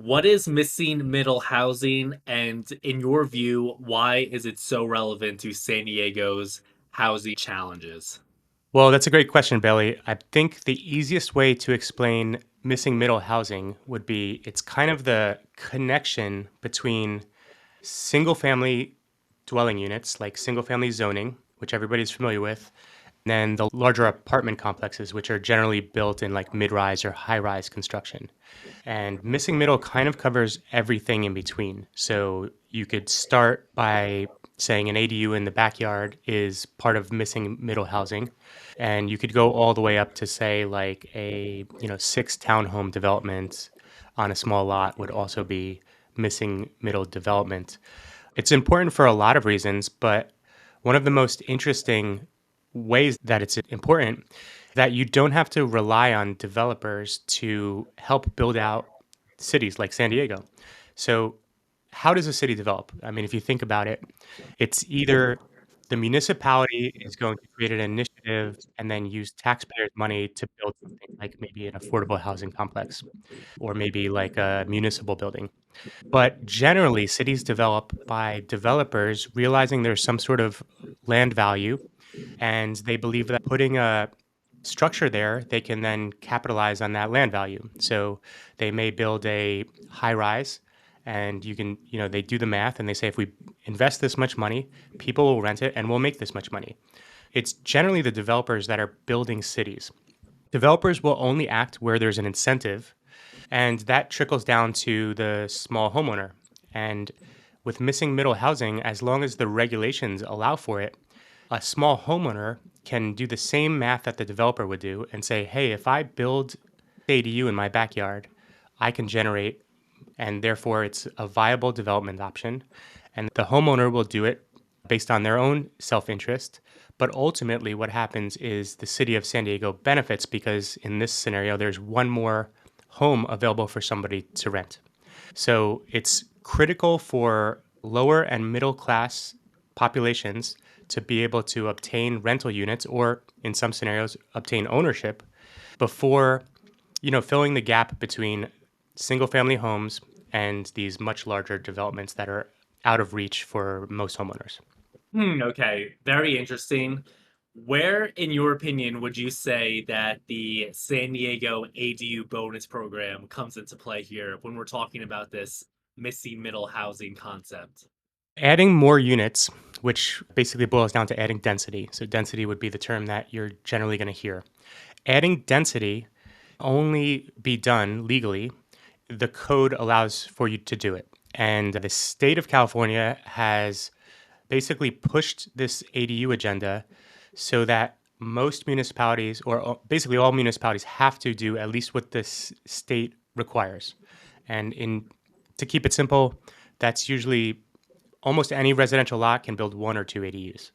What is missing middle housing? And in your view, why is it so relevant to San Diego's housing challenges? Well, that's a great question, Bailey. I think the easiest way to explain missing middle housing would be it's kind of the connection between single family dwelling units, like single family zoning, which everybody's familiar with, and then the larger apartment complexes, which are generally built in like mid rise or high rise construction. And missing middle kind of covers everything in between. So you could start by saying an ADU in the backyard is part of missing middle housing. And you could go all the way up to say like a, six townhome development on a small lot would also be missing middle development. It's important for a lot of reasons, but one of the most interesting ways that it's important that you don't have to rely on developers to help build out cities like San Diego. So, how does a city develop? I mean, if you think about it, it's either the municipality is going to create an initiative and then use taxpayers' money to build something like maybe an affordable housing complex or maybe like a municipal building. But generally, cities develop by developers realizing there's some sort of land value, and they believe that putting a structure there, they can then capitalize on that land value. So they may build a high rise, and they do the math and they say, if we invest this much money, people will rent it and we'll make this much money. It's generally the developers that are building cities. Developers will only act where there's an incentive, and that trickles down to the small homeowner. And with missing middle housing, as long as the regulations allow for it, a small homeowner can do the same math that the developer would do and say, hey, if I build ADU in my backyard, I can generate, and therefore it's a viable development option. And the homeowner will do it based on their own self interest. But ultimately, what happens is the city of San Diego benefits because in this scenario, there's one more home available for somebody to rent. So it's critical for lower and middle class populations to be able to obtain rental units or in some scenarios obtain ownership before filling the gap between single family homes and these much larger developments that are out of reach for most homeowners. Okay, very interesting. Where, in your opinion, would you say that the San Diego ADU bonus program comes into play here when we're talking about this missing middle housing concept? Adding more units, which basically boils down to adding density. So, density would be the term that you're generally going to hear. Adding density only be done legally. The code allows for you to do it. And the state of California has basically pushed this ADU agenda so that most municipalities, or basically all municipalities, have to do at least what this state requires. And to keep it simple, that's usually almost any residential lot can build one or two ADUs.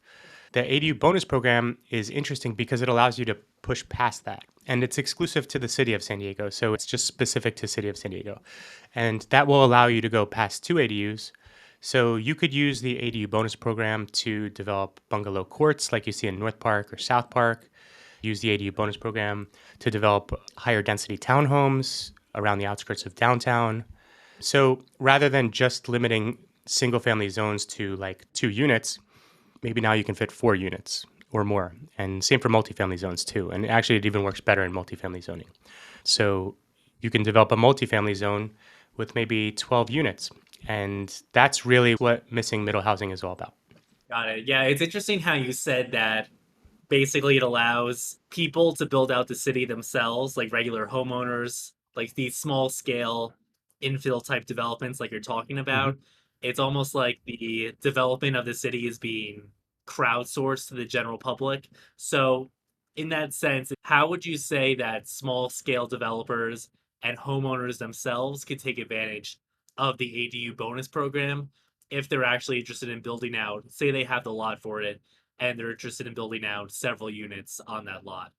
The ADU bonus program is interesting because it allows you to push past that. And it's exclusive to the city of San Diego. So it's just specific to city of San Diego. And that will allow you to go past two ADUs. So you could use the ADU bonus program to develop bungalow courts like you see in North Park or South Park. Use the ADU bonus program to develop higher density townhomes around the outskirts of downtown. So rather than just limiting single family zones to like two units, maybe now you can fit four units or more. And same for multifamily zones too. And actually, it even works better in multifamily zoning. So you can develop a multifamily zone with maybe 12 units. And that's really what missing middle housing is all about. Got it. Yeah, it's interesting how you said that basically it allows people to build out the city themselves, like regular homeowners, like these small scale infill type developments like you're talking hmm about. It's almost like the development of the city is being crowdsourced to the general public. So in that sense, how would you say that small scale developers and homeowners themselves could take advantage of the ADU bonus program if they're actually interested in building out, say they have the lot for it and they're interested in building out several units on that lot?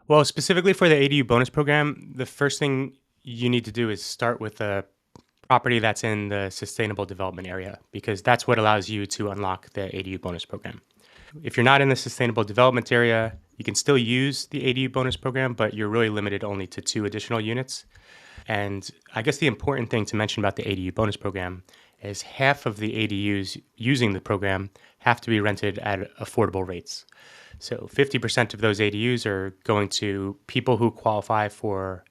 Well, specifically for the ADU bonus program, the first thing you need to do is start with a property that's in the sustainable development area because that's what allows you to unlock the ADU bonus program. If you're not in the sustainable development area, you can still use the ADU bonus program, but you're really limited only to two additional units. And I guess the important thing to mention about the ADU bonus program is half of the ADUs using the program have to be rented at affordable rates. So 50% of those ADUs are going to people who qualify for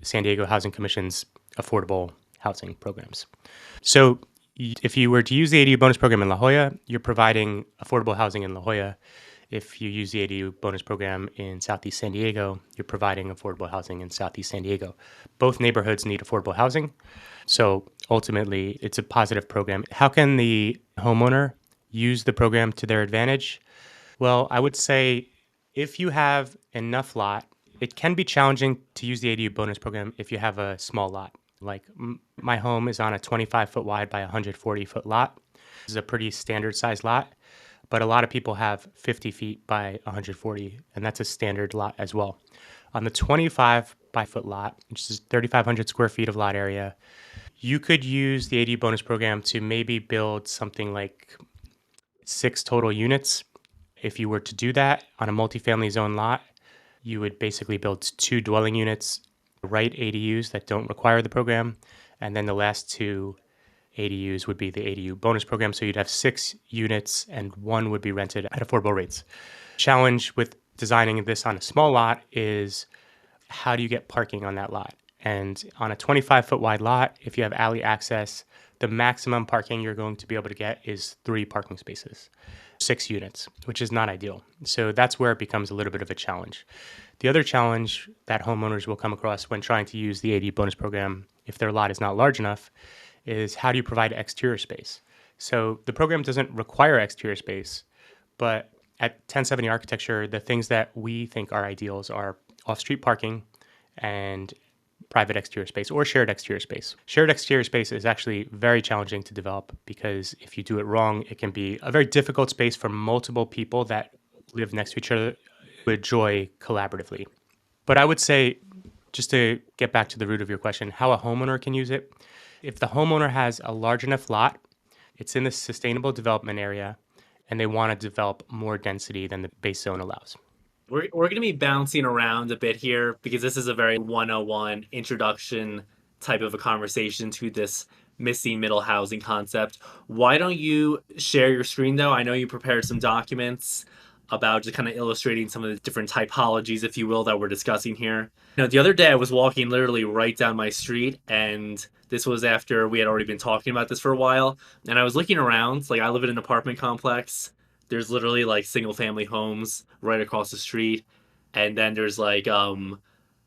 San Diego Housing Commission's affordable housing programs. So if you were to use the ADU bonus program in La Jolla, you're providing affordable housing in La Jolla. If you use the ADU bonus program in Southeast San Diego, you're providing affordable housing in Southeast San Diego. Both neighborhoods need affordable housing. So ultimately, it's a positive program. How can the homeowner use the program to their advantage? Well, I would say if you have enough lot, it can be challenging to use the ADU bonus program if you have a small lot. Like my home is on a 25-foot wide by 140-foot lot. This is a pretty standard size lot, but a lot of people have 50 feet by 140, and that's a standard lot as well. On the 25 by foot lot, which is 3,500 square feet of lot area, you could use the ADU bonus program to maybe build something like 6 total units. If you were to do that on a multifamily zone lot, you would basically build 2 dwelling units, right ADUs that don't require the program, and then the last 2 ADUs would be the ADU bonus program. So you'd have 6 units and 1 would be rented at affordable rates. Challenge with designing this on a small lot is how do you get parking on that lot? And on a 25-foot wide lot, if you have alley access, the maximum parking you're going to be able to get is 3 parking spaces, 6 units, which is not ideal. So that's where it becomes a little bit of a challenge. The other challenge that homeowners will come across when trying to use the AD bonus program, if their lot is not large enough, is how do you provide exterior space? So the program doesn't require exterior space, but at 1070 architecture, the things that we think are ideals are off-street parking and private exterior space or shared exterior space. Shared exterior space is actually very challenging to develop because if you do it wrong, it can be a very difficult space for multiple people that live next to each other to enjoy collaboratively. But I would say, just to get back to the root of your question, how a homeowner can use it. If the homeowner has a large enough lot, it's in the sustainable development area, and they want to develop more density than the base zone allows. We're going to be bouncing around a bit here because this is a very 101 introduction type of a conversation to this missing middle housing concept. Why don't you share your screen though? I know you prepared some documents about just kind of illustrating some of the different typologies, if you will, that we're discussing here. The other day I was walking literally right down my street, and this was after we had already been talking about this for a while, and I was looking around. Like, I live in an apartment complex. There's literally like single family homes right across the street, and then there's like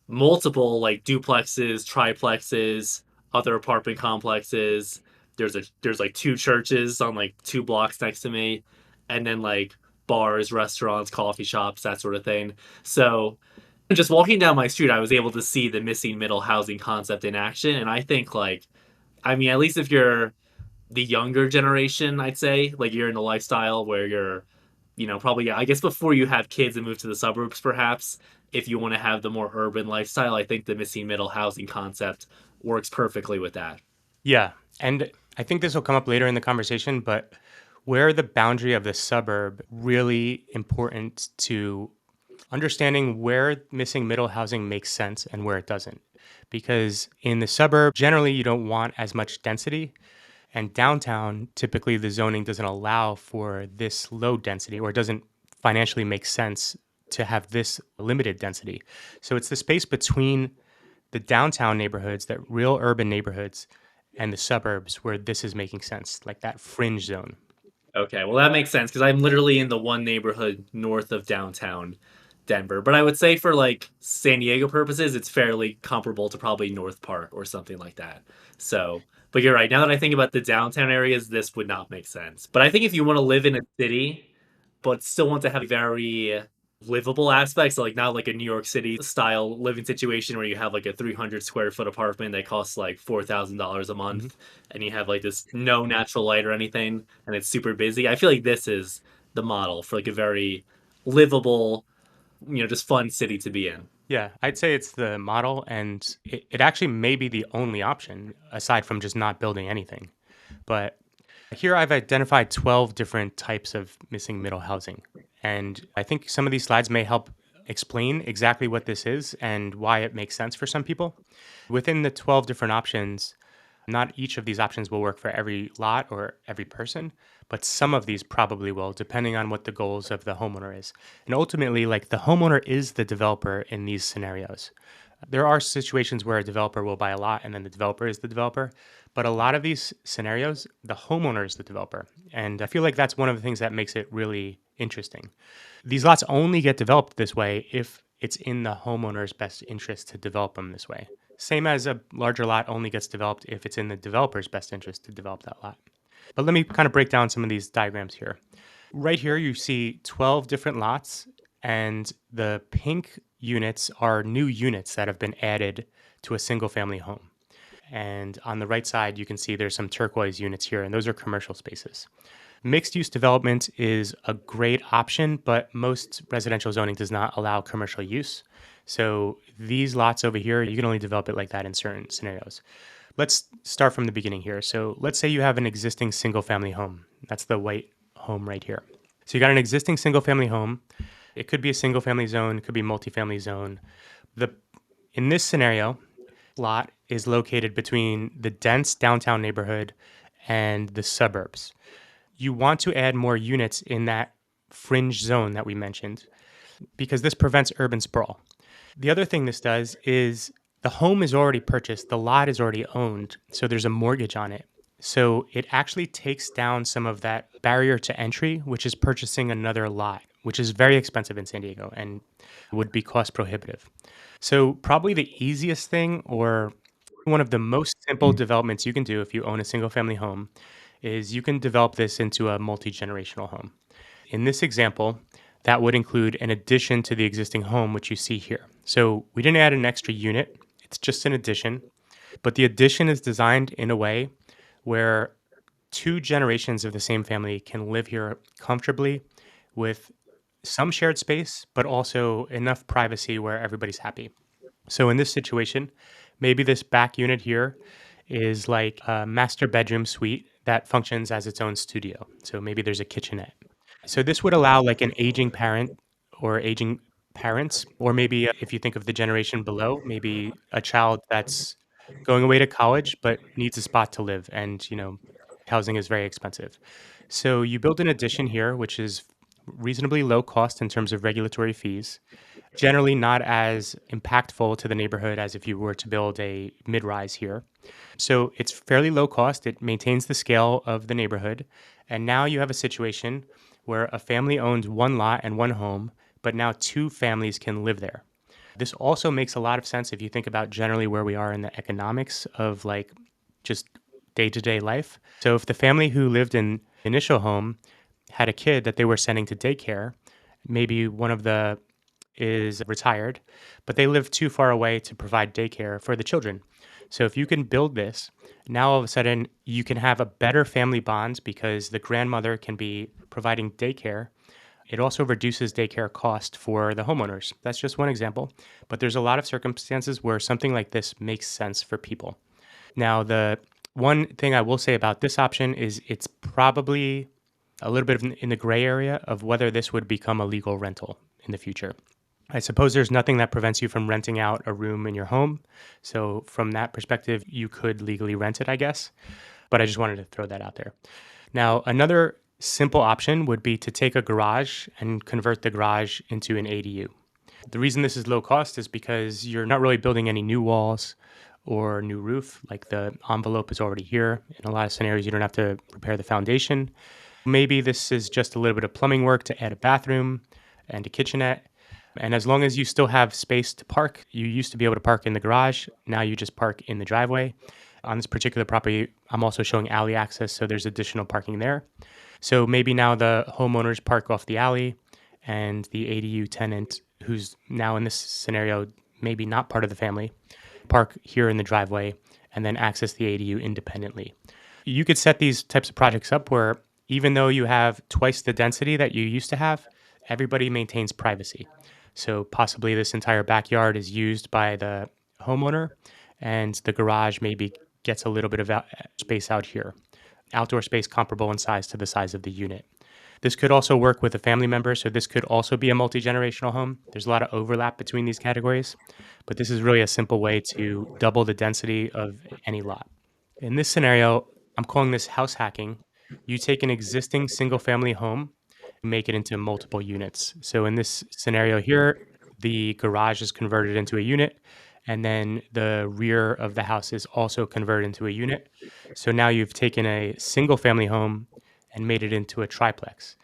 multiple like duplexes, triplexes, other apartment complexes. There's like 2 churches on like 2 blocks next to me, and then like bars, restaurants, coffee shops, that sort of thing. So just walking down my street, I was able to see the missing middle housing concept in action, and I think like, I mean, at least if you're the younger generation, I'd say, like, you're in a lifestyle where you're, probably, I guess before you have kids and move to the suburbs, perhaps, if you want to have the more urban lifestyle, I think the missing middle housing concept works perfectly with that. Yeah. And I think this will come up later in the conversation, but where the boundary of the suburb really important to understanding where missing middle housing makes sense and where it doesn't. Because in the suburb, generally you don't want as much density. And downtown, typically the zoning doesn't allow for this low density, or it doesn't financially make sense to have this limited density. So it's the space between the downtown neighborhoods, that real urban neighborhoods, and the suburbs where this is making sense, like that fringe zone. Okay, well, that makes sense because I'm literally in the one neighborhood north of downtown Denver. But I would say for like San Diego purposes, it's fairly comparable to probably North Park or something like that. So, but you're right. Now that I think about the downtown areas, this would not make sense. But I think if you want to live in a city, but still want to have very livable aspects, like not like a New York City style living situation where you have like a 300 square foot apartment that costs like $4,000 a Mhm. month, and you have like this no natural light or anything, and it's super busy. I feel like this is the model for like a very livable, just fun city to be in. Yeah, I'd say it's the model, and it actually may be the only option aside from just not building anything. But here I've identified 12 different types of missing middle housing. And I think some of these slides may help explain exactly what this is and why it makes sense for some people. Within the 12 different options, not each of these options will work for every lot or every person, but some of these probably will, depending on what the goals of the homeowner is. And ultimately, like the homeowner is the developer in these scenarios. There are situations where a developer will buy a lot and then the developer is the developer. But a lot of these scenarios, the homeowner is the developer. And I feel like that's one of the things that makes it really interesting. These lots only get developed this way if it's in the homeowner's best interest to develop them this way. Same as a larger lot only gets developed if it's in the developer's best interest to develop that lot. But let me kind of break down some of these diagrams here. Right here, you see 12 different lots, and the pink units are new units that have been added to a single family home. And on the right side, you can see there's some turquoise units here, and those are commercial spaces. Mixed use development is a great option, but most residential zoning does not allow commercial use. So these lots over here, you can only develop it like that in certain scenarios. Let's start from the beginning here. So let's say you have an existing single family home. That's the white home right here. So you got an existing single family home. It could be a single family zone, it could be multifamily zone. The in this scenario, lot is located between the dense downtown neighborhood and the suburbs. You want to add more units in that fringe zone that we mentioned because this prevents urban sprawl. The other thing this does is the home is already purchased, the lot is already owned, so there's a mortgage on it. So it actually takes down some of that barrier to entry, which is purchasing another lot, which is very expensive in San Diego and would be cost prohibitive. So, probably the easiest thing, or one of the most simple developments you can do if you own a single family home, is you can develop this into a multi generational home. In this example, that would include an addition to the existing home, which you see here. So, we didn't add an extra unit, it's just an addition, but the addition is designed in a way where two generations of the same family can live here comfortably with some shared space, but also enough privacy where everybody's happy. So in this situation, maybe this back unit here is like a master bedroom suite that functions as its own studio. So maybe there's a kitchenette. So this would allow like an aging parent or aging parents, or maybe if you think of the generation below, maybe a child that's going away to college but needs a spot to live, and housing is very expensive. So you build an addition here, which is reasonably low cost in terms of regulatory fees, generally not as impactful to the neighborhood as if you were to build a mid-rise here. So it's fairly low cost. It maintains the scale of the neighborhood. And now you have a situation where a family owns one lot and one home, but now two families can live there. This also makes a lot of sense if you think about generally where we are in the economics of like just day-to-day life. So if the family who lived in the initial home had a kid that they were sending to daycare, maybe one of the is retired, but they live too far away to provide daycare for the children. So if you can build this, now all of a sudden you can have a better family bond because the grandmother can be providing daycare. It also reduces daycare cost for the homeowners. That's just one example, but there's a lot of circumstances where something like this makes sense for people. Now, the one thing I will say about this option is it's probably a little bit in the gray area of whether this would become a legal rental in the future. I suppose there's nothing that prevents you from renting out a room in your home. So, from that perspective, you could legally rent it, I guess. But I just wanted to throw that out there. Now, another simple option would be to take a garage and convert the garage into an ADU. The reason this is low cost is because you're not really building any new walls or new roof. Like the envelope is already here. In a lot of scenarios, you don't have to repair the foundation. Maybe this is just a little bit of plumbing work to add a bathroom and a kitchenette. And as long as you still have space to park, you used to be able to park in the garage. Now you just park in the driveway. On this particular property, I'm also showing alley access, so there's additional parking there. So maybe now the homeowners park off the alley and the ADU tenant, who's now in this scenario, maybe not part of the family, park here in the driveway and then access the ADU independently. You could set these types of projects up where even though you have twice the density that you used to have, everybody maintains privacy. So possibly this entire backyard is used by the homeowner and the garage maybe gets a little bit of space out here. Outdoor space comparable in size to the size of the unit. This could also work with a family member, so this could also be a multi-generational home. There's a lot of overlap between these categories, but this is really a simple way to double the density of any lot. In this scenario, I'm calling this house hacking. You take an existing single family home, make it into multiple units. So in this scenario here, the garage is converted into a unit, and then the rear of the house is also converted into a unit. So now you've taken a single family home and made it into a triplex.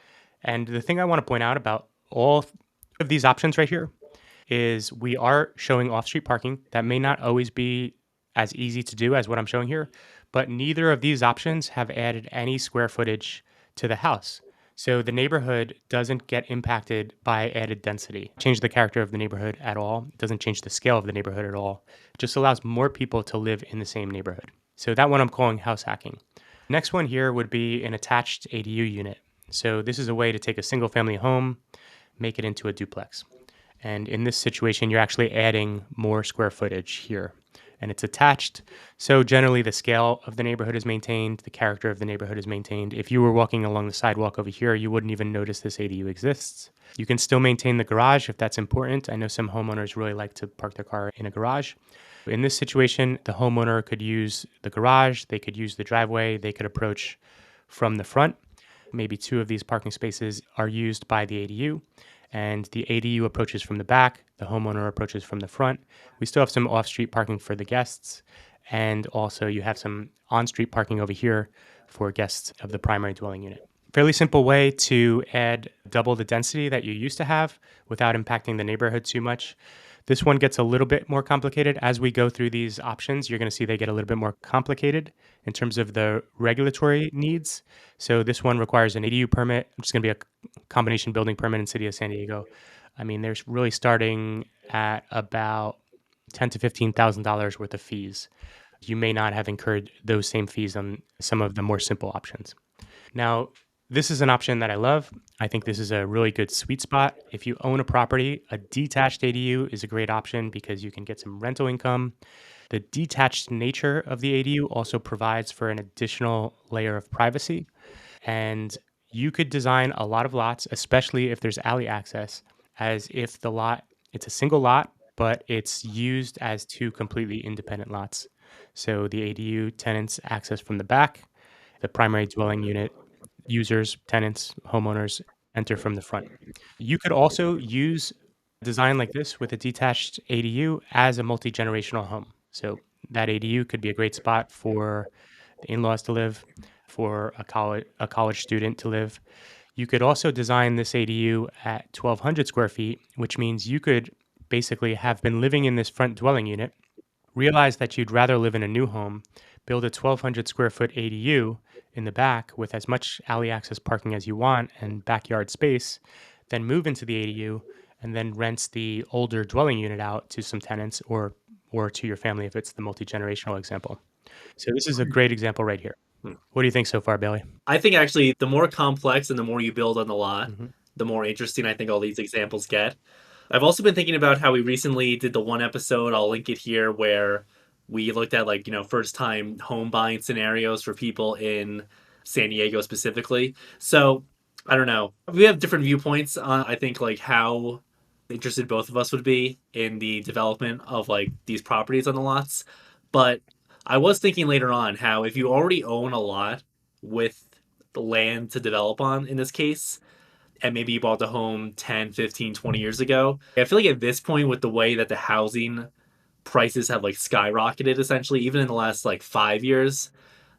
And the thing I want to point out about all of these options right here is we are showing off-street parking. That may not always be as easy to do as what I'm showing here, but neither of these options have added any square footage to the house. So the neighborhood doesn't get impacted by added density. Change the character of the neighborhood at all. It doesn't change the scale of the neighborhood at all. It just allows more people to live in the same neighborhood. So that one I'm calling house hacking. Next one here would be an attached ADU unit. So this is a way to take a single family home, make it into a duplex. And in this situation, you're actually adding more square footage here. And it's attached. So generally, the scale of the neighborhood is maintained, the character of the neighborhood is maintained. If you were walking along the sidewalk over here, you wouldn't even notice this ADU exists. You can still maintain the garage if that's important. I know some homeowners really like to park their car in a garage. In this situation, the homeowner could use the garage, they could use the driveway, they could approach from the front. Maybe two of these parking spaces are used by the ADU, and the ADU approaches from the back, the homeowner approaches from the front. We still have some off-street parking for the guests, and also you have some on-street parking over here for guests of the primary dwelling unit. Fairly simple way to add double the density that you used to have without impacting the neighborhood too much. This one gets a little bit more complicated. As we go through these options, you're going to see they get a little bit more complicated in terms of the regulatory needs. So this one requires an ADU permit, which is going to be a combination building permit in City of San Diego. I mean, there's really starting at about $10,000 to $15,000 worth of fees. You may not have incurred those same fees on some of the more simple options. Now, this is an option that I love. I think this is a really good sweet spot. If you own a property, a detached ADU is a great option because you can get some rental income. The detached nature of the ADU also provides for an additional layer of privacy. And you could design a lot of lots, especially if there's alley access, as if the lot, it's a single lot, but it's used as two completely independent lots. So the ADU tenants access from the back, the primary dwelling unit users, tenants, homeowners enter from the front. You could also use a design like this with a detached ADU as a multi-generational home. So that ADU could be a great spot for the in-laws to live, for a college student to live. You could also design this ADU at 1,200 square feet, which means you could basically have been living in this front dwelling unit, realize that you'd rather live in a new home, build a 1,200 square foot ADU in the back with as much alley access parking as you want and backyard space, then move into the ADU and then rent the older dwelling unit out to some tenants or to your family if it's the multi-generational example. So this is a great example right here. Hmm. What do you think so far, Bailey? I think actually the more complex and the more you build on the lot, Mhm. the more interesting I think all these examples get. I've also been thinking about how we recently did the one episode, I'll link it here, where we looked at like, first time home buying scenarios for people in San Diego specifically. So I don't know. We have different viewpoints on I think like how interested both of us would be in the development of like these properties on the lots. But I was thinking later on how if you already own a lot with the land to develop on in this case, and maybe you bought the home 10, 15, 20 years ago. I feel like at this point, with the way that the housing prices have like skyrocketed essentially, even in the last like 5 years,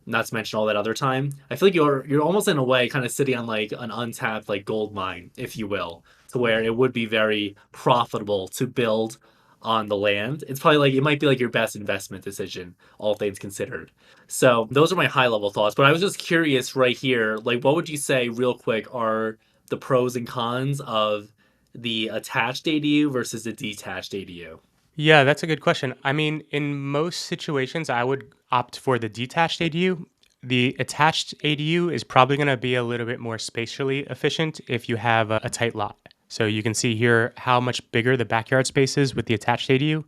not to mention all that other time, I feel like you're almost in a way kind of sitting on like an untapped like gold mine, if you will, to where it would be very profitable to build on the land. It's probably like it might be like your best investment decision, all things considered. So those are my high level thoughts. But I was just curious right here, like what would you say real quick are the pros and cons of the attached ADU versus the detached ADU? Yeah, that's a good question. I mean, in most situations, I would opt for the detached ADU. The attached ADU is probably going to be a little bit more spatially efficient if you have a tight lot. So you can see here how much bigger the backyard space is with the attached ADU,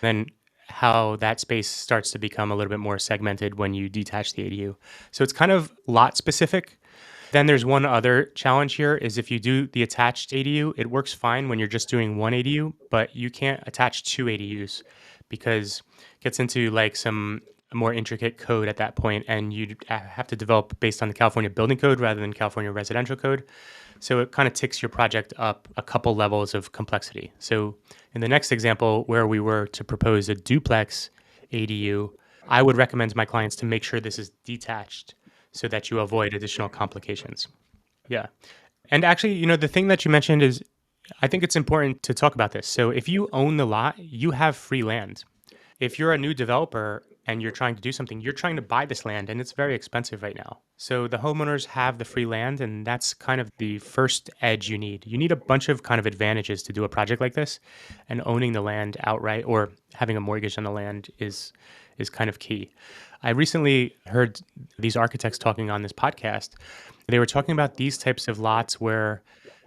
then how that space starts to become a little bit more segmented when you detach the ADU. So it's kind of lot specific. Then there's one other challenge here is if you do the attached ADU, it works fine when you're just doing one ADU, but you can't attach two ADUs because it gets into like some more intricate code at that point, and you have to develop based on the California building code rather than California residential code. So it kind of ticks your project up a couple levels of complexity. So in the next example, where we were to propose a duplex ADU, I would recommend my clients to make sure this is detached so that you avoid additional complications. Yeah. And actually, the thing that you mentioned is I think it's important to talk about this. So if you own the lot, you have free land. If you're a new developer and you're trying to do something, you're trying to buy this land and it's very expensive right now. So the homeowners have the free land, and that's kind of the first edge you need. You need a bunch of kind of advantages to do a project like this, and owning the land outright or having a mortgage on the land is kind of key. I recently heard these architects talking on this podcast. They were talking about these types of lots where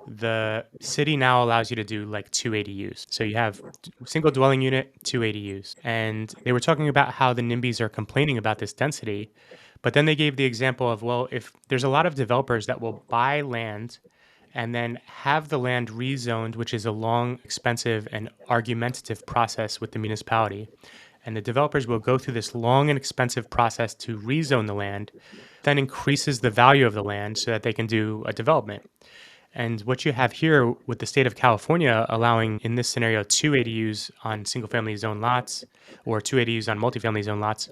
the city now allows you to do like two ADUs. So you have single dwelling unit, two ADUs. And they were talking about how the NIMBYs are complaining about this density. But then they gave the example of, well, if there's a lot of developers that will buy land and then have the land rezoned, which is a long, expensive, and argumentative process with the municipality. And the developers will go through this long and expensive process to rezone the land, then increases the value of the land so that they can do a development. And what you have here with the state of California allowing, in this scenario, two ADUs on single-family zone lots or two ADUs on multifamily zone lots,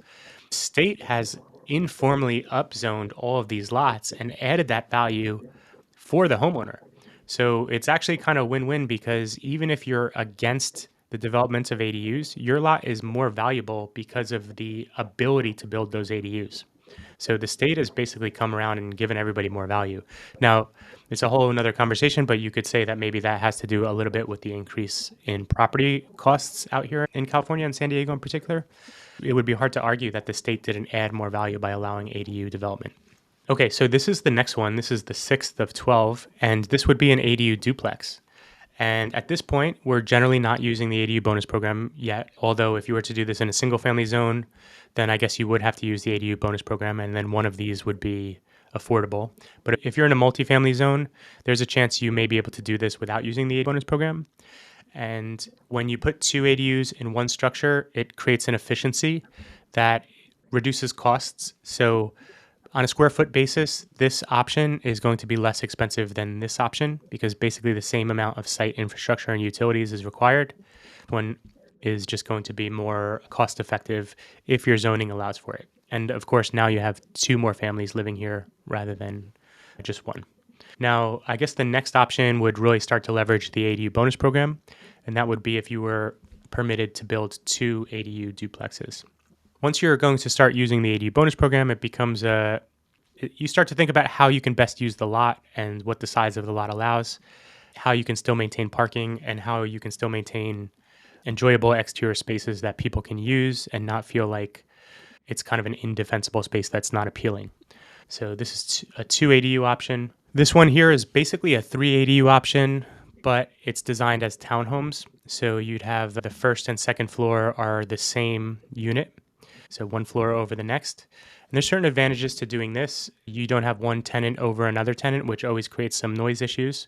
state has informally upzoned all of these lots and added that value for the homeowner. So it's actually kind of win-win because even if you're against the development of ADUs, your lot is more valuable because of the ability to build those ADUs. So the state has basically come around and given everybody more value. Now, it's a whole another conversation, but you could say that maybe that has to do a little bit with the increase in property costs out here in California and San Diego in particular. It would be hard to argue that the state didn't add more value by allowing ADU development. Okay, so this is the next one. This is the sixth of 12, and this would be an ADU duplex. And at this point, we're generally not using the ADU bonus program yet. Although if you were to do this in a single family zone, then I guess you would have to use the ADU bonus program, and then one of these would be affordable. But if you're in a multifamily zone, there's a chance you may be able to do this without using the ADU bonus program. And when you put two ADUs in one structure, it creates an efficiency that reduces costs. So on a square foot basis, this option is going to be less expensive than this option because basically the same amount of site infrastructure and utilities is required. One is just going to be more cost effective if your zoning allows for it. And of course, now you have two more families living here rather than just one. Now, I guess the next option would really start to leverage the ADU bonus program, and that would be if you were permitted to build two ADU duplexes. Once you're going to start using the ADU bonus program, it becomes you start to think about how you can best use the lot and what the size of the lot allows, how you can still maintain parking, and how you can still maintain enjoyable exterior spaces that people can use and not feel like it's kind of an indefensible space that's not appealing. So this is a two ADU option. This one here is basically a three ADU option, but it's designed as townhomes. So you'd have the first and second floor are the same unit. So one floor over the next. And there's certain advantages to doing this. You don't have one tenant over another tenant, which always creates some noise issues.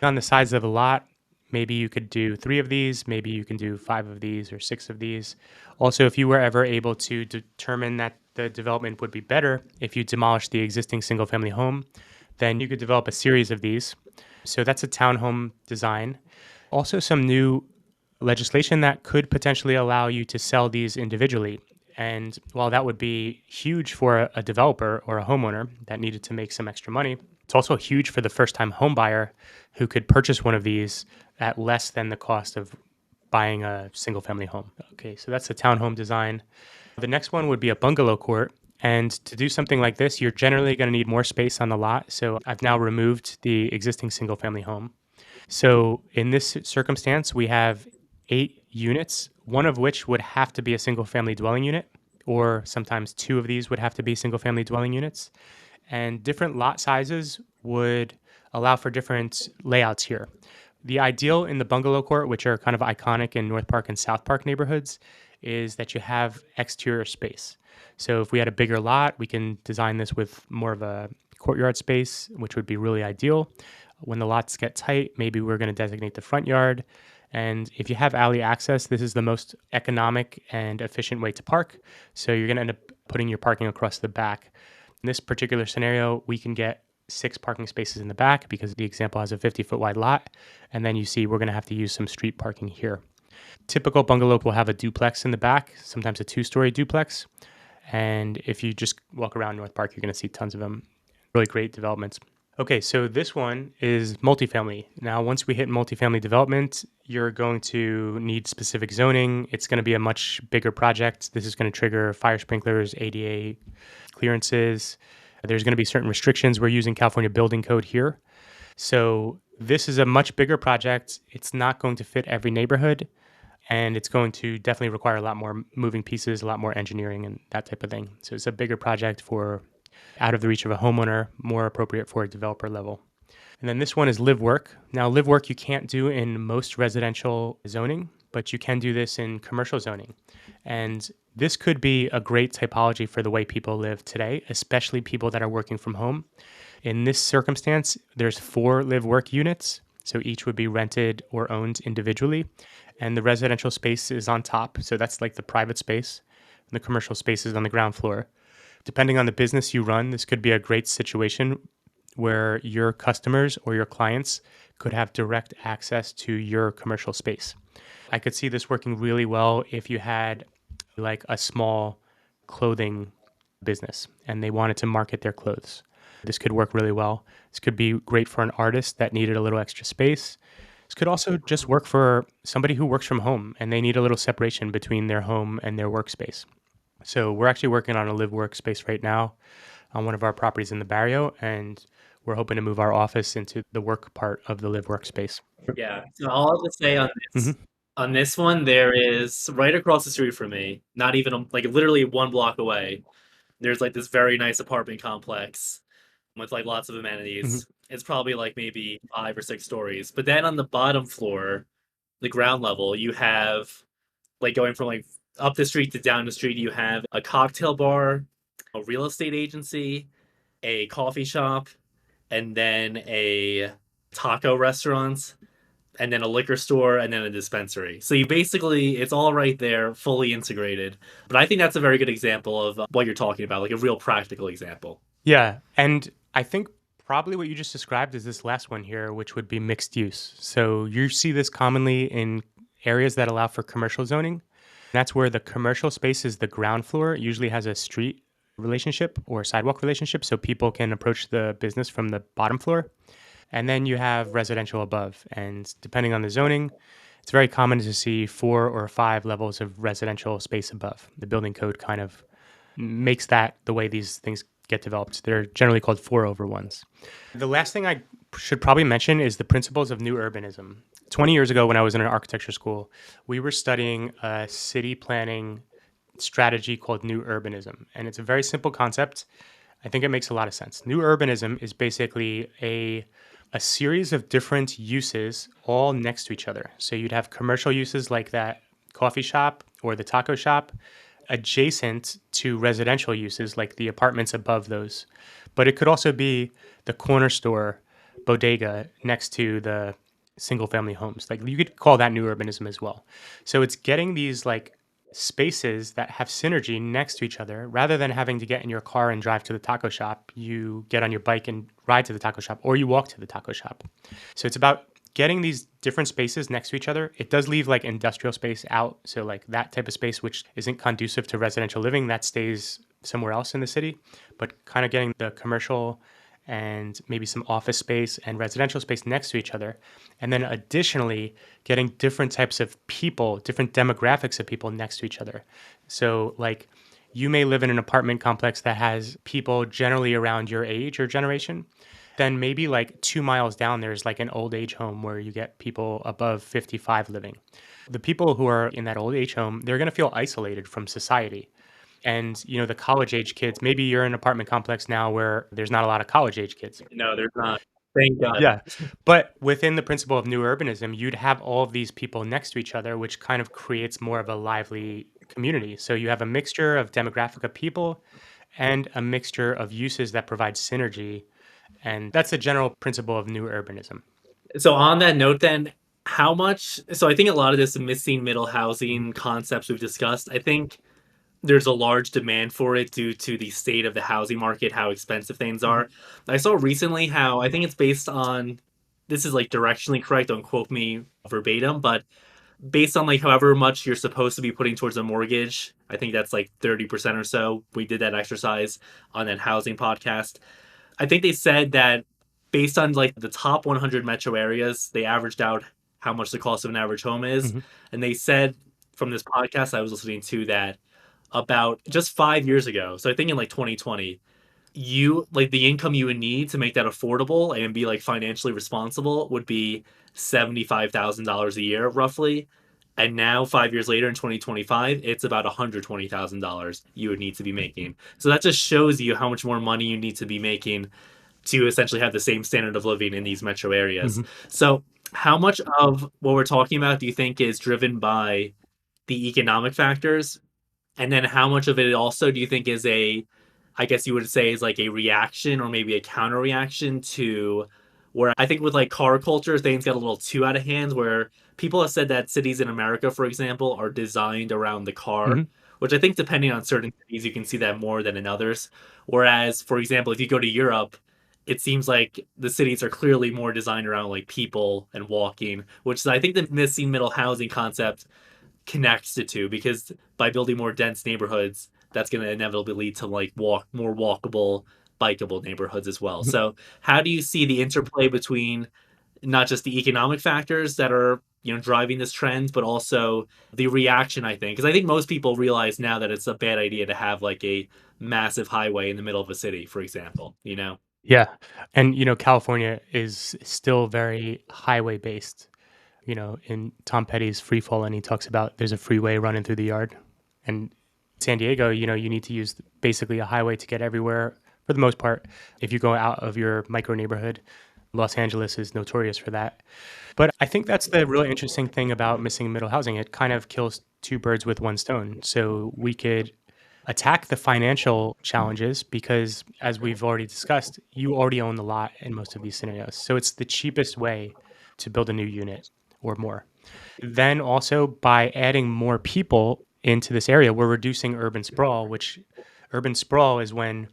On the size of the lot, maybe you could do three of these, maybe you can do five of these or six of these. Also, if you were ever able to determine that the development would be better if you demolish the existing single family home, then you could develop a series of these. So that's a townhome design. Also, some new legislation that could potentially allow you to sell these individually. And while that would be huge for a developer or a homeowner that needed to make some extra money, it's also huge for the first-time home buyer who could purchase one of these at less than the cost of buying a single-family home. Okay, so that's the townhome design. The next one would be a bungalow court. And to do something like this, you're generally going to need more space on the lot. So I've now removed the existing single-family home. So in this circumstance, we have 8 units, one of which would have to be a single-family dwelling unit, or sometimes 2 of these would have to be single-family dwelling units. And different lot sizes would allow for different layouts here. The ideal in the bungalow court, which are kind of iconic in North Park and South Park neighborhoods, is that you have exterior space. So if we had a bigger lot, we can design this with more of a courtyard space, which would be really ideal. When the lots get tight, maybe we're going to designate the front yard. And if you have alley access, this is the most economic and efficient way to park. So you're going to end up putting your parking across the back. In this particular scenario, we can get 6 parking spaces in the back because the example has a 50-foot wide lot. And then you see we're going to have to use some street parking here. Typical bungalow will have a duplex in the back, sometimes a 2-story duplex. And if you just walk around North Park, you're going to see tons of them. Really great developments. Okay, so this one is multifamily. Now, once we hit multifamily development, you're going to need specific zoning. It's going to be a much bigger project. This is going to trigger fire sprinklers, ADA clearances. There's going to be certain restrictions. We're using California Building Code here. So this is a much bigger project. It's not going to fit every neighborhood, and it's going to definitely require a lot more moving pieces, a lot more engineering and that type of thing. So it's a bigger project for out of the reach of a homeowner, more appropriate for a developer level. And then this one is live work. Now, live work you can't do in most residential zoning, but you can do this in commercial zoning. And this could be a great typology for the way people live today, especially people that are working from home. In this circumstance, there's 4 live work units. So each would be rented or owned individually. And the residential space is on top. So that's like the private space. And the commercial space is on the ground floor. Depending on the business you run, this could be a great situation where your customers or your clients could have direct access to your commercial space. I could see this working really well if you had like a small clothing business and they wanted to market their clothes. This could work really well. This could be great for an artist that needed a little extra space. This could also just work for somebody who works from home and they need a little separation between their home and their workspace. So we're actually working on a live workspace right now on one of our properties in the barrio, and we're hoping to move our office into the work part of the live workspace. Yeah. So all I have to say Hmm. on this one, there is right across the street from me, not even like literally 1 block away. There's like this very nice apartment complex with like lots of Hmm. amenities. It's probably like maybe 5 or 6 stories. But then on the bottom floor, the ground level, you have like going from like up the street to down the street, you have a cocktail bar, a real estate agency, a coffee shop, and then a taco restaurant, and then a liquor store, and then a dispensary. So you basically, it's all right there, fully integrated. But I think that's a very good example of what you're talking about, like a real practical example. Yeah. And I think probably what you just described is this last one here, which would be mixed use. So you see this commonly in areas that allow for commercial zoning. That's where the commercial space is the ground floor. It usually has a street relationship or sidewalk relationship, so people can approach the business from the bottom floor. And then you have residential above. And depending on the zoning, it's very common to see 4 or 5 levels of residential space above. The building code kind of makes that the way these things get developed. They're generally called 4/1s. The last thing I should probably mention is the principles of new urbanism. 20 years ago, when I was in an architecture school, we were studying a city planning strategy called new urbanism. And it's a very simple concept. I think it makes a lot of sense. New urbanism is basically a series of different uses all next to each other. So you'd have commercial uses like that coffee shop or the taco shop adjacent to residential uses like the apartments above those. But it could also be the corner store bodega next to the single family homes. Like you could call that new urbanism as well. So it's getting these like spaces that have synergy next to each other rather than having to get in your car and drive to the taco shop. You get on your bike and ride to the taco shop, or you walk to the taco shop. So it's about getting these different spaces next to each other. It does leave like industrial space out. So like that type of space, which isn't conducive to residential living, that stays somewhere else in the city, but kind of getting the commercial and maybe some office space and residential space next to each other. And then additionally, getting different types of people, different demographics of people next to each other. So like you may live in an apartment complex that has people generally around your age or generation. Then maybe like 2 miles down, there's like an old age home where you get people above 55 living. The people who are in that old age home, they're going to feel isolated from society. And, you know, the college age kids, maybe you're in an apartment complex now where there's not a lot of college age kids. No, there's not. Thank God. Yeah. But within the principle of new urbanism, you'd have all of these people next to each other, which kind of creates more of a lively community. So you have a mixture of demographic of people and a mixture of uses that provide synergy And that's the general principle of new urbanism. So on that note, then, how much? So I think a lot of this missing middle housing concepts we've discussed. I think there's a large demand for it due to the state of the housing market, how expensive things Mhm. are. I saw recently how I think it's based on, this is like directionally correct, don't quote me verbatim, but based on like however much you're supposed to be putting towards a mortgage, I think that's like 30% or so. We did that exercise on that housing podcast. I think they said that based on like the top 100 metro areas, they averaged out how much the cost of an average home is. Mhm. And they said from this podcast I was listening to that about just 5 years ago, so I think in like 2020, you like the income you would need to make that affordable and be like financially responsible would be $75,000 a year roughly. And now 5 years later in 2025, it's about $120,000 you would need to be making. So that just shows you how much more money you need to be making to essentially have the same standard of living in these metro areas. Mhm. So how much of what we're talking about do you think is driven by the economic factors, and then how much of it also do you think is a, I guess you would say, is like a reaction or maybe a counter reaction to where I think with like car culture, things got a little too out of hand, where people have said that cities in America, for example, are designed around the car, Mhm. which I think depending on certain cities, you can see that more than in others. Whereas, for example, if you go to Europe, it seems like the cities are clearly more designed around like people and walking, which is I think the missing middle housing concept connects the two, because by building more dense neighborhoods, that's going to inevitably lead to like more walkable, bikeable neighborhoods as well. Mhm. So, how do you see the interplay between not just the economic factors that are driving this trend, but also the reaction? I think because I think most people realize now that it's a bad idea to have like a massive highway in the middle of a city, for example. Yeah. And, California is still very highway based. In Tom Petty's Free Fall, and he talks about there's a freeway running through the yard. And San Diego, you need to use basically a highway to get everywhere for the most part. If you go out of your micro neighborhood, Los Angeles is notorious for that. But I think that's the really interesting thing about missing middle housing. It kind of kills two birds with one stone. So we could attack the financial challenges because, as we've already discussed, you already own the lot in most of these scenarios. So it's the cheapest way to build a new unit or more. Then also by adding more people into this area, we're reducing urban sprawl, which urban sprawl is when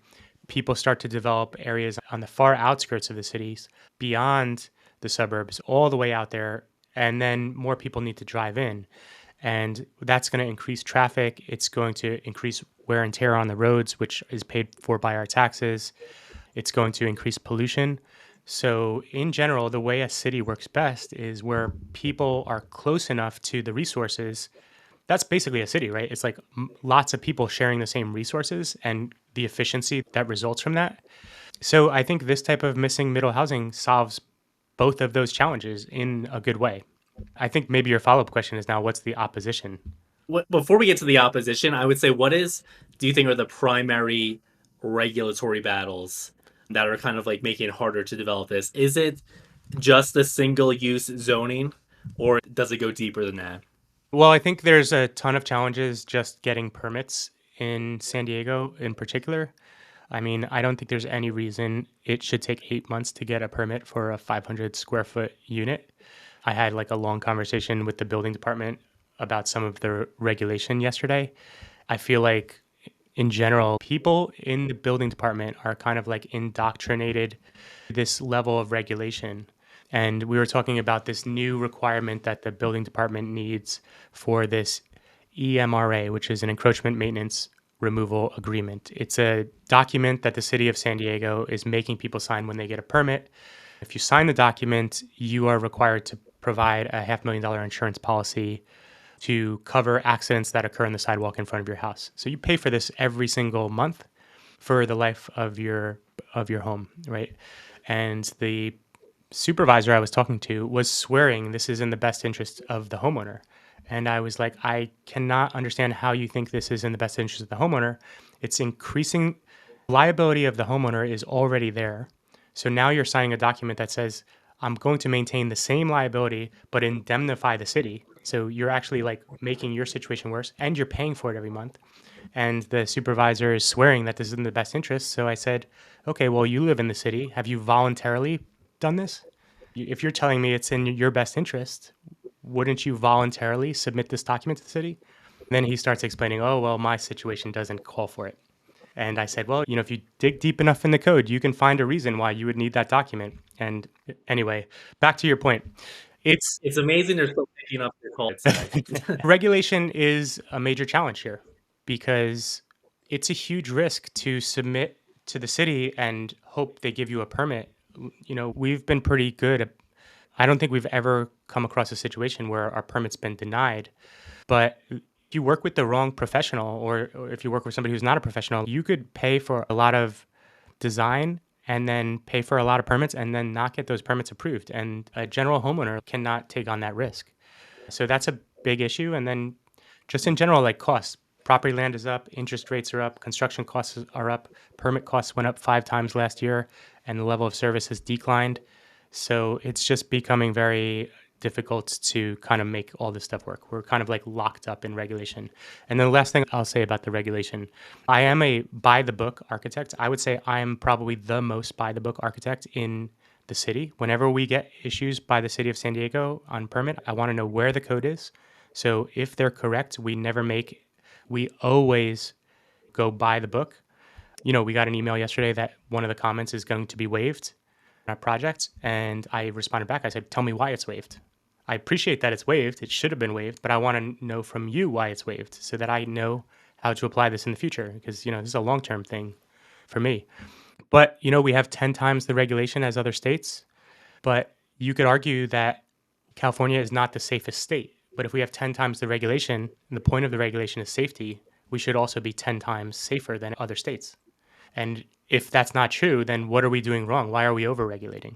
people start to develop areas on the far outskirts of the cities, beyond the suburbs, all the way out there. And then more people need to drive in. And that's going to increase traffic. It's going to increase wear and tear on the roads, which is paid for by our taxes. It's going to increase pollution. So, in general, the way a city works best is where people are close enough to the resources. That's basically a city, right? It's like lots of people sharing the same resources and the efficiency that results from that. So, I think this type of missing middle housing solves both of those challenges in a good way. I think maybe your follow up question is now what's the opposition? Before we get to the opposition, I would say, what is, do you think, are the primary regulatory battles that are kind of like making it harder to develop this? Is it just the single use zoning, or does it go deeper than that? Well, I think there's a ton of challenges just getting permits in San Diego in particular. I mean, I don't think there's any reason it should take 8 months to get a permit for a 500 square foot unit. I had like a long conversation with the building department about some of the regulation yesterday. I feel like in general, people in the building department are kind of like indoctrinated this level of regulation. And we were talking about this new requirement that the building department needs for this EMRA, which is an encroachment maintenance removal agreement. It's a document that the city of San Diego is making people sign when they get a permit. If you sign the document, you are required to provide a $500,000 insurance policy to cover accidents that occur on the sidewalk in front of your house. So you pay for this every single month for the life of your home, right? And the supervisor I was talking to was swearing this is in the best interest of the homeowner. And I was like, I cannot understand how you think this is in the best interest of the homeowner. It's increasing liability of the homeowner is already there. So now you're signing a document that says, I'm going to maintain the same liability, but indemnify the city. So you're actually like making your situation worse and you're paying for it every month. And the supervisor is swearing that this is in the best interest. So I said, okay, well, you live in the city. Have you voluntarily done this? If you're telling me it's in your best interest, wouldn't you voluntarily submit this document to the city? And then he starts explaining, oh, well, my situation doesn't call for it. And I said, well, if you dig deep enough in the code, you can find a reason why you would need that document. And anyway, back to your point. It's It's amazing they're still picking up your call, I'd say. regulation is a major challenge here because it's a huge risk to submit to the city and hope they give you a permit. We've been pretty good. I don't think we've ever come across a situation where our permit's been denied. But if you work with the wrong professional, or if you work with somebody who's not a professional, you could pay for a lot of design and then pay for a lot of permits and then not get those permits approved. And a general homeowner cannot take on that risk. So that's a big issue. And then just in general, like costs. Property land is up, interest rates are up, construction costs are up, permit costs went up 5 times last year, and the level of service has declined. So it's just becoming very difficult to kind of make all this stuff work. We're kind of like locked up in regulation. And then the last thing I'll say about the regulation, I am a by the book architect. I would say I am probably the most by the book architect in the city. Whenever we get issues by the city of San Diego on permit, I want to know where the code is. So if they're correct, we always go by the book. We got an email yesterday that one of the comments is going to be waived on our project. And I responded back. I said, tell me why it's waived. I appreciate that it's waived. It should have been waived, but I want to know from you why it's waived so that I know how to apply this in the future because, this is a long-term thing for me. But, we have 10 times the regulation as other states, but you could argue that California is not the safest state. But if we have 10 times the regulation, and the point of the regulation is safety, we should also be 10 times safer than other states. And if that's not true, then what are we doing wrong? Why are we overregulating?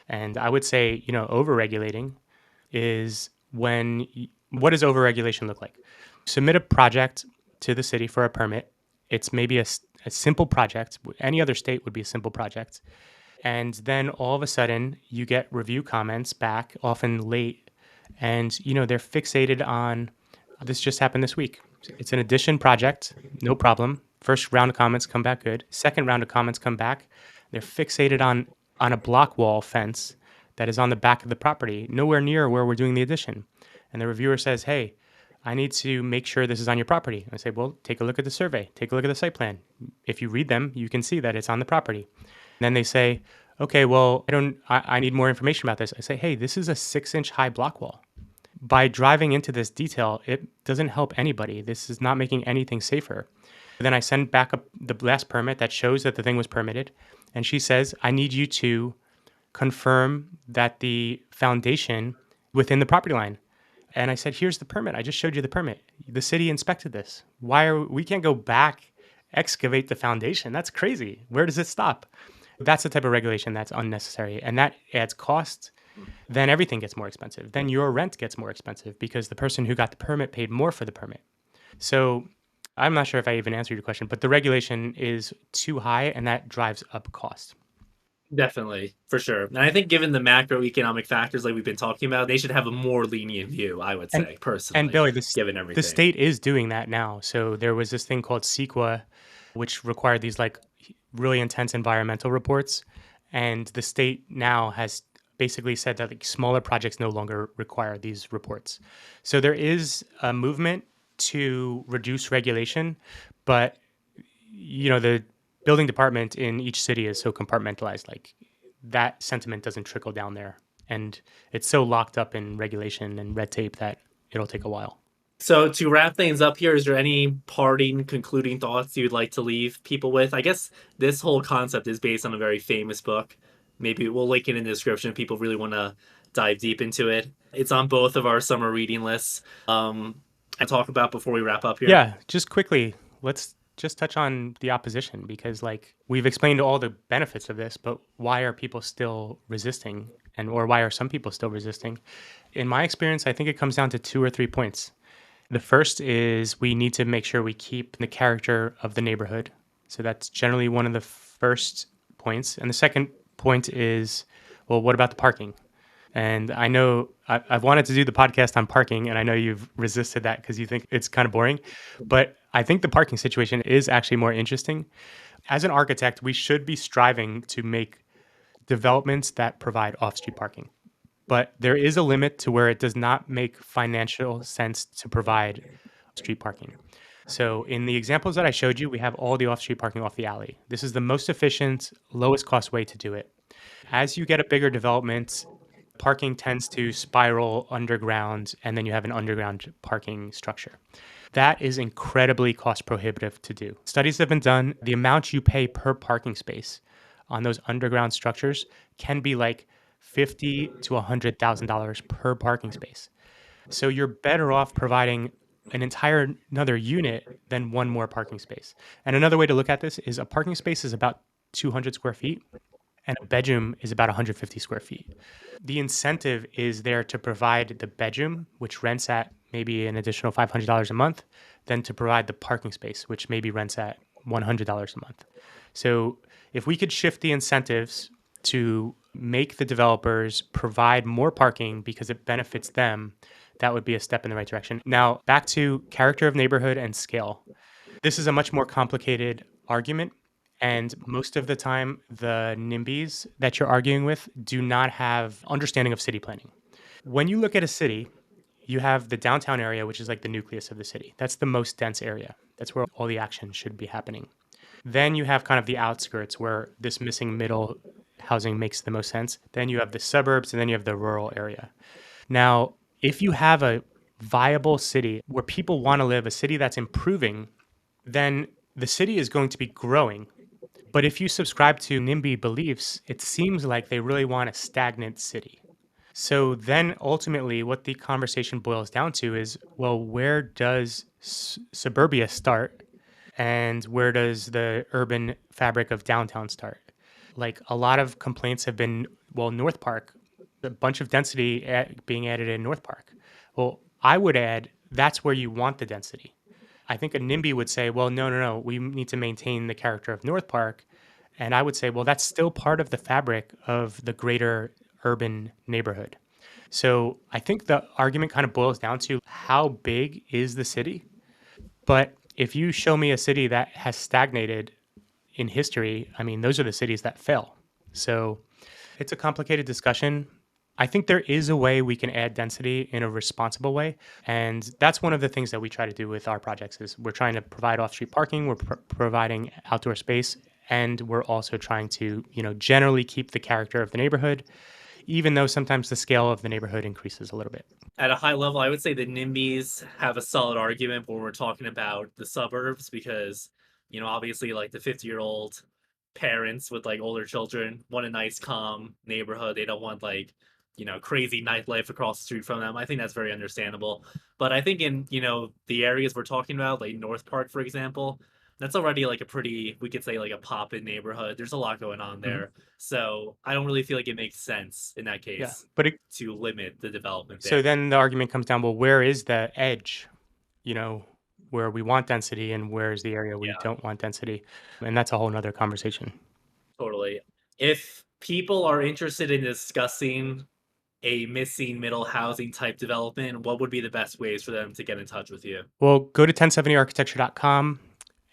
And I would say, overregulating is what does overregulation look like? Submit a project to the city for a permit. It's maybe a simple project. Any other state would be a simple project. And then all of a sudden you get review comments back, often late. And, they're fixated on, this just happened this week. It's an addition project, no problem. First round of comments come back good. Second round of comments come back. They're fixated on a block wall fence that is on the back of the property, nowhere near where we're doing the addition. And the reviewer says, hey, I need to make sure this is on your property. I say, well, take a look at the survey. Take a look at the site plan. If you read them, you can see that it's on the property. And then they say, okay, well, I need more information about this. I say, hey, this is a 6-inch high block wall. By driving into this detail, it doesn't help anybody. This is not making anything safer. And then I send back up the last permit that shows that the thing was permitted. And she says, I need you to confirm that the foundation within the property line. And I said, here's the permit. I just showed you the permit. The city inspected this. We can't go back, excavate the foundation. That's crazy. Where does it stop? That's the type of regulation that's unnecessary. And that adds cost. Then everything gets more expensive. Then your rent gets more expensive because the person who got the permit paid more for the permit. So I'm not sure if I even answered your question, but the regulation is too high and that drives up cost. Definitely, for sure. And I think given the macroeconomic factors like we've been talking about, they should have a more lenient view, I would And say, and personally, Billy, given the everything. state is doing that now. So there was this thing called CEQA, which required these like really intense environmental reports, and the state now has basically said that like smaller projects no longer require these reports. So there is a movement to reduce regulation, but the building department in each city is so compartmentalized. Like that sentiment doesn't trickle down there, and it's so locked up in regulation and red tape that it'll take a while. So to wrap things up here, is there any parting concluding thoughts you'd like to leave people with? I guess this whole concept is based on a very famous book. Maybe we'll link it in the description if people really want to dive deep into it. It's on both of our summer reading lists. I talk about before we wrap up here. Yeah, just quickly, let's just touch on the opposition because like we've explained all the benefits of this, but why are people still resisting or why are some people still resisting? In my experience, I think it comes down to 2 or 3 points. The first is we need to make sure we keep the character of the neighborhood. So that's generally one of the first points. And the second point is, well, what about the parking? And I know I've wanted to do the podcast on parking, and I know you've resisted that because you think it's kind of boring. But I think the parking situation is actually more interesting. As an architect, we should be striving to make developments that provide off street parking. But there is a limit to where it does not make financial sense to provide street parking. So in the examples that I showed you, we have all the off street parking off the alley. This is the most efficient, lowest cost way to do it. As you get a bigger development, parking tends to spiral underground, and then you have an underground parking structure. That is incredibly cost prohibitive to do. Studies have been done. The amount you pay per parking space on those underground structures can be like $50,000 to $100,000 per parking space. So you're better off providing an entire another unit than one more parking space. And another way to look at this is a parking space is about 200 square feet and a bedroom is about 150 square feet. The incentive is there to provide the bedroom, which rents at maybe an additional $500 a month, than to provide the parking space, which maybe rents at $100 a month. So if we could shift the incentives to make the developers provide more parking because it benefits them, that would be a step in the right direction. Now, back to character of neighborhood and scale. This is a much more complicated argument. And most of the time, the NIMBYs that you're arguing with do not have understanding of city planning. When you look at a city, you have the downtown area, which is like the nucleus of the city. That's the most dense area. That's where all the action should be happening. Then you have kind of the outskirts where this missing middle housing makes the most sense. Then you have the suburbs, and then you have the rural area. Now, if you have a viable city where people want to live, a city that's improving, then the city is going to be growing. But if you subscribe to NIMBY beliefs, it seems like they really want a stagnant city. So then ultimately, what the conversation boils down to is, well, where does suburbia start? And where does the urban fabric of downtown start? Like a lot of complaints have been, well, North Park, a bunch of density being added in North Park. Well, I would add that's where you want the density. I think a NIMBY would say, well, no, we need to maintain the character of North Park. And I would say, well, that's still part of the fabric of the greater urban neighborhood. So I think the argument kind of boils down to how big is the city? But if you show me a city that has stagnated in history, I mean, those are the cities that fell. So it's a complicated discussion. I think there is a way we can add density in a responsible way. And that's one of the things that we try to do with our projects is we're trying to provide off-street parking, we're providing outdoor space, and we're also trying to, generally keep the character of the neighborhood, even though sometimes the scale of the neighborhood increases a little bit. At a high level, I would say the NIMBYs have a solid argument when we're talking about the suburbs because, obviously, like the 50-year-old parents with like older children want a nice, calm neighborhood. They don't want like, crazy nightlife across the street from them. I think that's very understandable. But I think in, the areas we're talking about, like North Park, for example, that's already like a pretty, we could say like a pop-in neighborhood. There's a lot going on Mhm. there. So I don't really feel like it makes sense in that Yeah. case But to limit the development so there. then the argument comes down, well, where is the edge, where we want density and where is the area we Yeah, don't want density? And that's a whole nother conversation. totally. If people are interested in discussing a missing middle housing type development, what would be the best ways for them to get in touch with you? Well, go to 1070architecture.com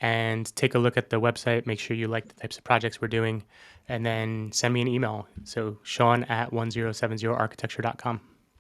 and take a look at the website. Make sure you like the types of projects we're doing, and then send me an email. So Sean at 1070architecture.com.